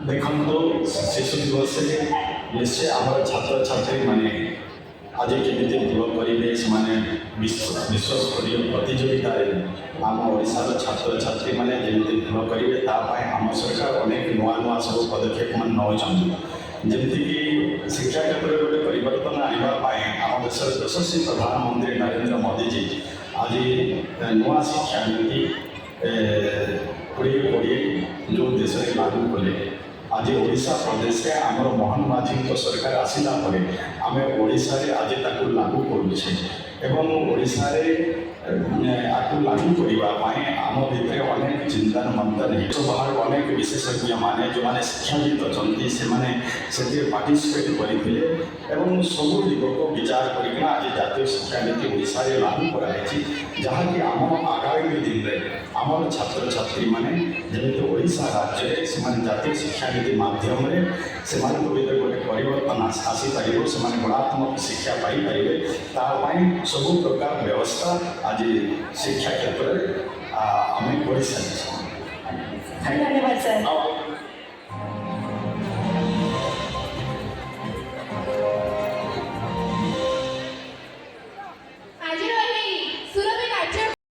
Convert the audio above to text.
देखो शिशु दिवस निश्चय आम छात्र छात्री मैंने आज केमी भूल करेंगे से विश्वस्तरीय प्रतियोगिता आम ओडार छात्र छात्री मैंने जमी भूल करेंगे आम सरकार अनेक नुआ नुआ सब पदक्षेप मान नौकरी जमीक शिक्षा क्षेत्र में गोटे परिवर्तन आने आम देश यशस्वी प्रधानमंत्री नरेंद्र मोदी जी आज नुआ शिक्षा नीति 2020 जो देश में लागू कले आज ओडिशा प्रदेश में आमर मोहन माझी सरकार आसला आम ओडिशा रे आज ताकू लागू करुचे एवं ओडिशा रे आपको लागू करने आम भितर अनेक चिंतन मंथन बाहर अनेक विशेषज्ञ माने जो मैंने शिक्षाविद अच्छा से पार्टिसिपेट करते सब दिग को विचार करना आज जातीय शिक्षा नीति ओडिशा रे लागू कराई जहाँकि आम आगामी दिन में आम छात्र छात्री मैंने जमी ओडिशा राज्य से जातीय शिक्षा नीति माध्यम से भीतर गोटे परिवर्तन आसीपर से गुणात्मक शिक्षा पाइपर तापाई सब प्रकार व्यवस्था आज शिक्षा क्षेत्र में आम कर सारी। धन्यवाद सर।